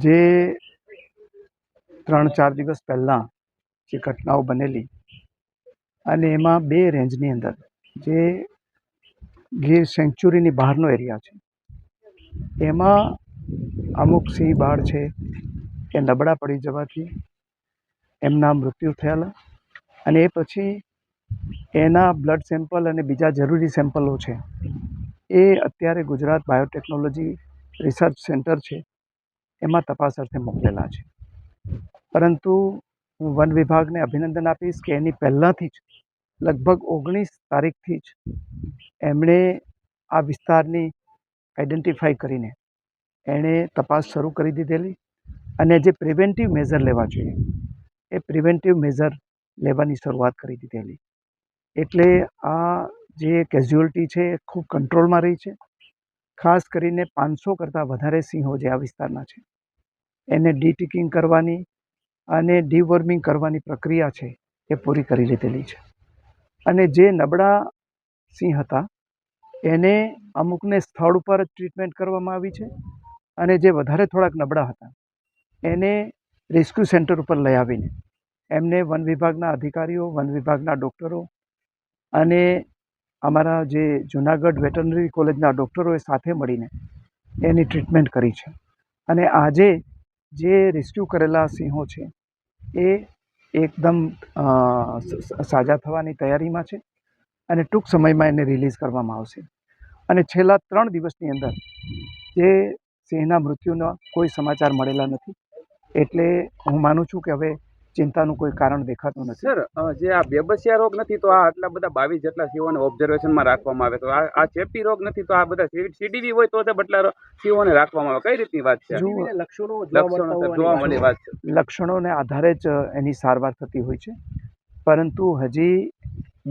જે 3-4 દિવસ પહેલાં જે ઘટનાઓ બનેલી અને એમાં 2 રેન્જની અંદર જે ગીર સેન્ચ્યુરીની બહારનો એરિયા છે એમાં અમુક સિંહ બાળ છે એ નબળા પડી જવાથી એમના મૃત્યુ થયેલા અને એ પછી એના બ્લડ સેમ્પલ અને બીજા જરૂરી સેમ્પલો છે એ અત્યારે ગુજરાત બાયોટેકનોલોજી રિસર્ચ સેન્ટર છે એમાં તપાસ અર્થે મોકલેલા છે. પરંતુ હું વન વિભાગને અભિનંદન આપીશ કે એની પહેલાંથી જ લગભગ 19 તારીખથી જ એમણે આ વિસ્તારની આઈડેન્ટિફાઈ કરીને એણે તપાસ શરૂ કરી દીધેલી અને જે પ્રિવેન્ટિવ મેઝર લેવા જોઈએ એ પ્રિવેન્ટિવ મેઝર લેવાની શરૂઆત કરી દીધેલી. એટલે આ જે કેઝ્યુઅલ્ટી છે એ ખૂબ કંટ્રોલમાં રહી છે. ખાસ કરીને 500 કરતાં વધારે સિંહો જે આ વિસ્તારના છે એને ડીટિકિંગ કરવાની અને ડીવર્મિંગ કરવાની પ્રક્રિયા છે એ પૂરી કરી લીધેલી છે. અને જે નબળા સિંહ હતા એને અમુકને સ્થળ ઉપર જ ટ્રીટમેન્ટ કરવામાં આવી છે અને જે વધારે થોડાક નબળા હતા એને રેસ્ક્યુ સેન્ટર ઉપર લઈ આવીને એમને વન વિભાગના અધિકારીઓ, વન વિભાગના ડૉક્ટરો અને અમારા જે જુનાગઢ વેટરનરી કોલેજના ડૉક્ટરોએ સાથે મળીને એની ટ્રીટમેન્ટ કરી છે. અને આજે જે રેસ્ક્યુ કરેલા સિંહો છે એ એકદમ સાજા થવાની તૈયારીમાં છે અને ટૂંક સમયમાં એને રિલીઝ કરવામાં આવશે. અને છેલ્લા 3 દિવસની અંદર જે સિંહના મૃત્યુના કોઈ સમાચાર મળેલા નથી. એટલે હું માનું છું કે હવે ચિંતાનું કોઈ કારણ દેખાતું નથી. સર, જે આ બેબસિયા રોગ નથી તો આ આટલા બધા 22 જેટલા સિંહોને ઓબ્ઝર્વેશનમાં રાખવામાં આવે, તો આ ચેપી રોગ નથી તો આ બધા સીડીવી હોય તો બટલા સિંહોને રાખવામાં આવે, કઈ રીતની વાત છે? લક્ષણો જોવા મળે વાત છે. લક્ષણોને આધારે જ એની સારવાર થતી હોય છે. પરંતુ હજી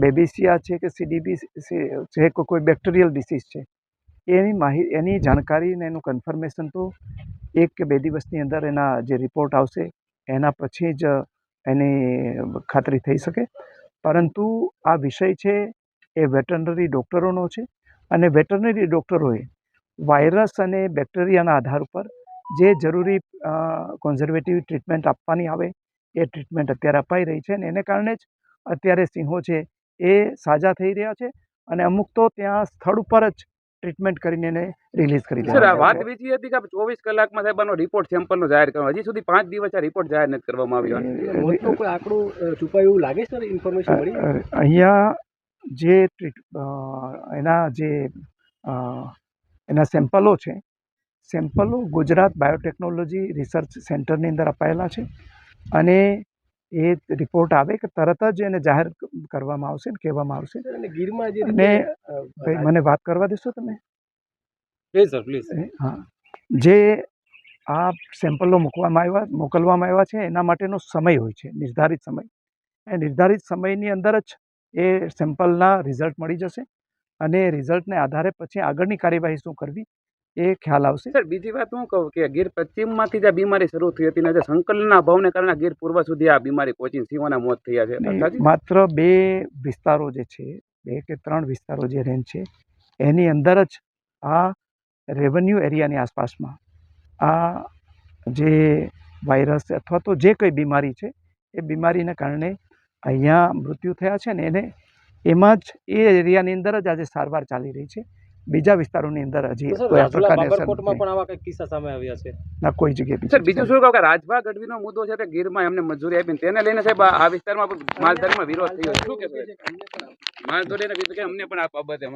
બેબિસિયા છે કે સીડીબી છે કે કોઈ બેક્ટેરિયલ ડિસીઝ છે એની જાણકારી અને એનું કન્ફર્મેશન તો 1 કે 2 દિવસની અંદર એના જે રિપોર્ટ આવશે એના પછી જ એની ખાતરી થઈ શકે. પરંતુ આ વિષય છે એ વેટરનરી ડૉક્ટરોનો છે અને વેટરનરી ડૉક્ટરોએ વાયરસ અને બેક્ટેરિયાના આધાર ઉપર જે જરૂરી કોન્ઝર્વેટિવ ટ્રીટમેન્ટ આપવાની આવે એ ટ્રીટમેન્ટ અત્યારે અપાઈ રહી છે અને એને કારણે જ અત્યારે સિંહો છે એ સાજા થઈ રહ્યા છે અને અમુક તો ત્યાં સ્થળ ઉપર જ ટ્રીટમેન્ટ કરીને એને રિલીઝ કરી દીધા. સર, આ વાત બીજી હતી કે 24 કલાકમાં સાહેબ આનો રિપોર્ટ સેમ્પલનો જાહેર કરવામાં, હજી સુધી 5 દિવસ આ રિપોર્ટ જાહેર નથી કરવામાં આવ્યો. કોઈ આંકડું છુપાયું એવું લાગે સર? ઇન્ફોર્મેશન મળી અહીંયા જે એના સેમ્પલો છે, સેમ્પલો ગુજરાત બાયોટેકનોલોજી રિસર્ચ સેન્ટરની અંદર અપાયેલા છે અને એ રિપોર્ટ આવે કે તરત જ એને જાહેર કરવામાં આવશે ને કહેવામાં આવશે. અને ગીરમાં જે મને વાત કરવા દેશો તમે? Please sir, please. હા, જે આ સેમ્પલો મોકલવામાં આવ્યા છે એના માટેનો સમય હોય છે, નિર્ધારિત સમય. એ નિર્ધારિત સમયની અંદર જ એ સેમ્પલના રિઝલ્ટ મળી જશે અને રિઝલ્ટને આધારે પછી આગળની કાર્યવાહી શું કરવી એ ખ્યાલ આવશે. સર, બીજી વાત હું કહું કે ગીર પશ્ચિમમાંથી જે બીમારી શરૂ થઈ હતી ને જે સંકલનના અભાવને કારણે ગીર પૂર્વ સુધી આ બીમારી પહોંચી સિંહોના મોત થયા છે. માત્ર 2 વિસ્તારો જે છે, 2 કે 3 વિસ્તારો જે રેન્જ છે એની અંદર જ આ રેવન્યુ એરિયાની આસપાસમાં આ જે વાયરસ અથવા તો જે કંઈ બીમારી છે એ બીમારીને કારણે અહીંયા મૃત્યુ થયા છે ને એને એમાં જ એ એરિયાની અંદર જ આજે સારવાર ચાલી રહી છે. બીજા વિસ્તારોની અંદર હજી કોઈ આ પ્રકારની અસર પણ આવા કંઈક કિસ્સા સામે આવ્યા છે ના કોઈ જગ્યાએ. સર, બીજું શું કહું કે રાજભા ગઢવીનો મુદ્દો છે તે ગીરમાં એમને મજૂરી આપીને તેને લઈને સાહેબ આ વિસ્તારમાં માલધારીમાં વિરોધ થયો. શું કે માલધારીને અમને પણ આ બાબતે